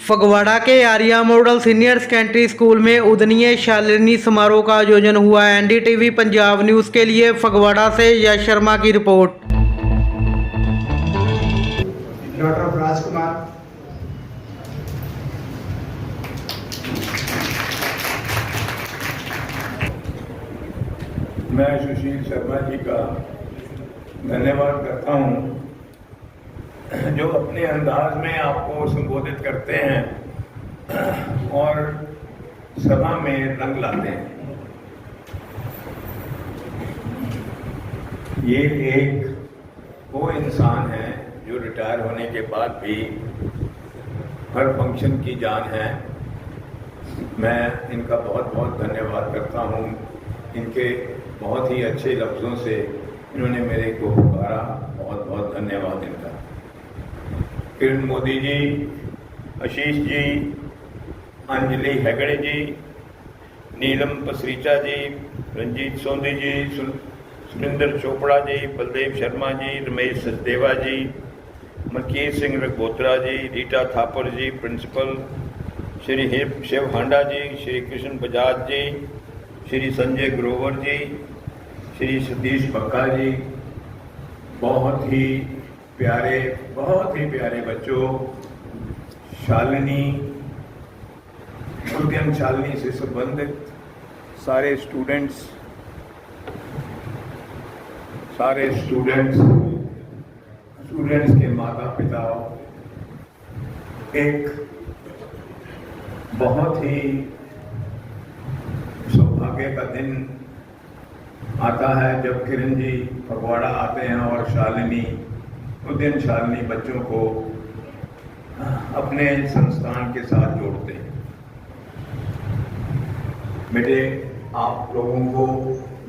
फगवाड़ा के Arya model senior secondary school में उदनीय शालिनी समारोह का आयोजन हुआ। एनडीटीवी पंजाब न्यूज़ के लिए फगवाड़ा से यश शर्मा की रिपोर्ट। डॉक्टर राजकुमार, मैं सुशील शर्मा जी का धन्यवाद करता हूं जो अपने अंदाज में आपको संबोधित करते हैं और सभा में रंग लाते हैं। ये एक वो इंसान है जो रिटायर होने के बाद भी हर फंक्शन की जान है। मैं इनका बहुत बहुत धन्यवाद करता हूँ। इनके बहुत ही अच्छे लफ्ज़ों से इन्होंने मेरे को पुकारा, बहुत बहुत धन्यवाद इनका। किरण मोदी जी, आशीष जी, अंजलि हेगड़े जी, नीलम पसरीचा जी, रंजीत सोंधी जी, सुरेंद्र चोपड़ा जी, बलदेव शर्मा जी, रमेश सचदेवा जी, मलकीत सिंह रघबोत्रा जी, रीटा थापर जी प्रिंसिपल, श्री शिव हांडा जी, श्री कृष्ण बजाज जी, श्री संजय ग्रोवर जी, श्री सतीश बक्का जी, बहुत ही प्यारे बच्चों, शालिनी, उद्यम शालिनी से संबंधित सारे स्टूडेंट्स के माता पिता, एक बहुत ही सौभाग्य का दिन आता है जब किरण जी फगवाड़ा आते हैं और उद्यम शालिनी बच्चों को अपने संस्थान के साथ जोड़ते हैं। बेटे, आप लोगों को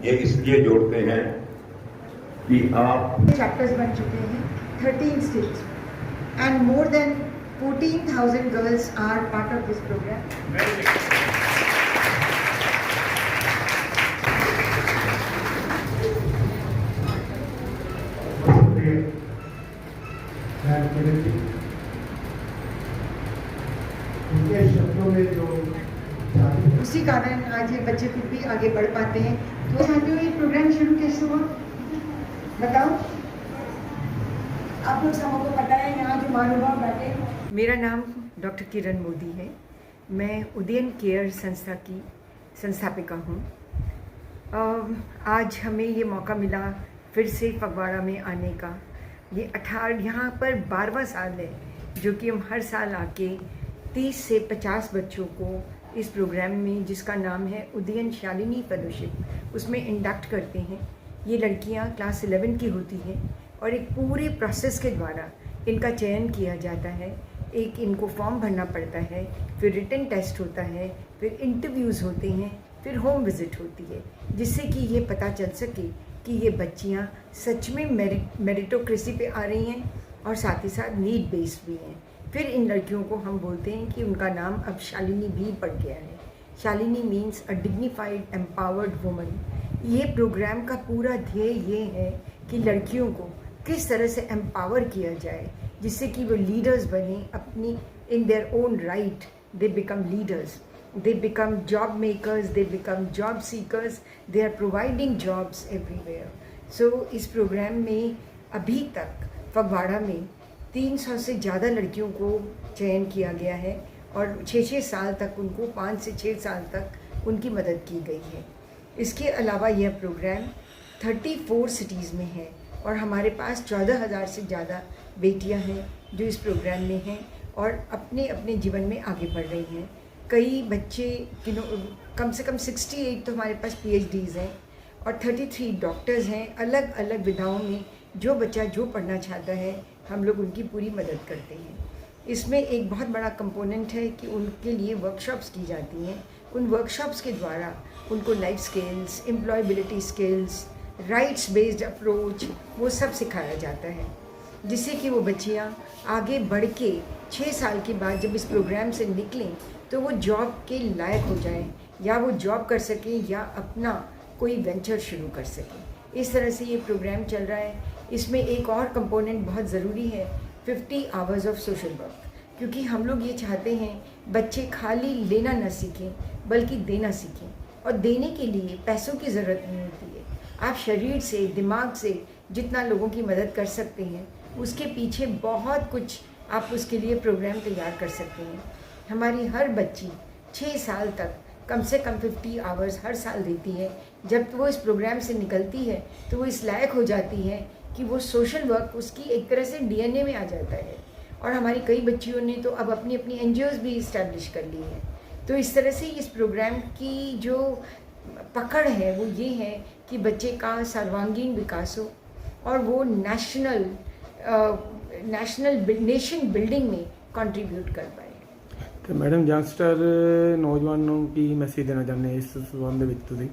ये इसलिए जोड़ते हैं कि आप चैप्टर्स बन चुके हैं 13 states and more than 14,000 girls are part of this program. उनके शब्दों में जो उसी कारण आज ये बच्चे खुद भी आगे बढ़ पाते हैं। तो साथियों, ये प्रोग्राम शुरू कैसे हुआ बताओ? आप लोग सबको पता है यहाँ जो महानुभाव बैठे। मेरा नाम डॉक्टर किरण मोदी है। मैं उदयन केयर संस्था की संस्थापिका हूँ। आज हमें ये मौका मिला फिर से फगवाड़ा में आने का। ये यहाँ पर 12वां साल है जो कि हम हर साल आके 30 से 50 बच्चों को इस प्रोग्राम में, जिसका नाम है उदयन शालिनी फेलोशिप, उसमें इंडक्ट करते हैं। ये लड़कियां क्लास 11 की होती हैं और एक पूरे प्रोसेस के द्वारा इनका चयन किया जाता है। एक इनको फॉर्म भरना पड़ता है, फिर रिटन टेस्ट होता है, फिर इंटरव्यूज़ होते हैं, फिर होम विज़िट होती है, जिससे कि ये पता चल सके कि ये बच्चियाँ सच में मेरिटोक्रेसी पे आ रही हैं और साथ ही साथ नीड बेस्ड भी हैं। फिर इन लड़कियों को हम बोलते हैं कि उनका नाम अब शालिनी भी पड़ गया है। शालिनी मीन्स अ डिग्निफाइड एम्पावर्ड वुमन। ये प्रोग्राम का पूरा ध्येय ये है कि लड़कियों को किस तरह से एम्पावर किया जाए जिससे कि वो लीडर्स बने अपनी in their own right. They become leaders, they become job makers, they become job seekers, they are providing jobs everywhere. So इस प्रोग्राम में अभी तक फगवाड़ा में 300 से ज़्यादा लड़कियों को चयन किया गया है और 6-6 साल तक उनको 5 से 6 साल तक उनकी मदद की गई है। इसके अलावा यह प्रोग्राम 34 सिटीज़ में है और हमारे पास 14,000 से ज़्यादा बेटियां हैं जो इस प्रोग्राम में हैं और अपने अपने जीवन में आगे बढ़ रही हैं। कई बच्चे कम से कम 68 तो हमारे पास PhDs हैं और 33 डॉक्टर्स हैं। अलग अलग विधाओं में जो बच्चा जो पढ़ना चाहता है हम लोग उनकी पूरी मदद करते हैं। इसमें एक बहुत बड़ा कंपोनेंट है कि उनके लिए वर्कशॉप्स की जाती हैं। उन वर्कशॉप्स के द्वारा उनको life skills, employability skills, rights based approach, वो सब सिखाया जाता है, जिससे कि वो बच्चियाँ आगे बढ़ के 6 साल के बाद जब इस प्रोग्राम से निकलें तो वो जॉब के लायक हो जाएं, या वो जॉब कर सकें या अपना कोई वेंचर शुरू कर सकें। इस तरह से ये प्रोग्राम चल रहा है। इसमें एक और कंपोनेंट बहुत ज़रूरी है, 50 आवर्स ऑफ सोशल वर्क। क्योंकि हम लोग ये चाहते हैं बच्चे खाली लेना न सीखें बल्कि देना सीखें, और देने के लिए पैसों की ज़रूरत नहीं होती है। आप शरीर से, दिमाग से जितना लोगों की मदद कर सकते हैं, उसके पीछे बहुत कुछ आप उसके लिए प्रोग्राम तैयार कर सकते हैं। हमारी हर बच्ची 6 साल तक कम से कम 50 आवर्स हर साल देती है। जब वो इस प्रोग्राम से निकलती है तो वो इस लायक हो जाती है कि वो सोशल वर्क उसकी एक तरह से डीएनए में आ जाता है। और हमारी कई बच्चियों ने तो अब अपनी अपनी एनजीओज़ भी इस्टेब्लिश कर ली है। तो इस तरह से इस प्रोग्राम की जो पकड़ है वो ये है कि बच्चे का सर्वांगीण विकास हो और वो नेशन बिल्डिंग में कंट्रीब्यूट कर पाए। ਤੇ ਮੈਡਮ ਯੰਗਸਟਰ ਨੌਜਵਾਨ ਨੂੰ ਕੀ ਮੈਸੇਜ ਦੇਣਾ ਚਾਹੁੰਦੇ ਇਸ ਸੰਬੰਧ ਦੇ ਵਿੱਚ ਤੁਸੀਂ?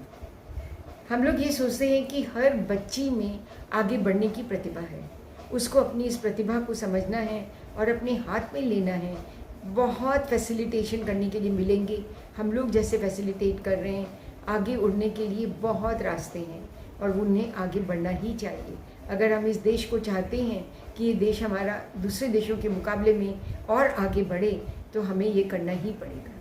हम लोग ये सोचते हैं कि हर बच्ची में आगे बढ़ने की प्रतिभा है, उसको अपनी इस प्रतिभा को समझना है और अपने हाथ में लेना है। बहुत फैसिलिटेशन करने के लिए मिलेंगे, हम लोग जैसे फैसिलिटेट कर रहे हैं, आगे उड़ने के लिए बहुत रास्ते हैं और उन्हें आगे बढ़ना ही चाहिए। अगर हम इस देश को चाहते हैं कि ये देश हमारा दूसरे देशों के मुकाबले में और आगे बढ़े तो हमें ये करना ही पड़ेगा।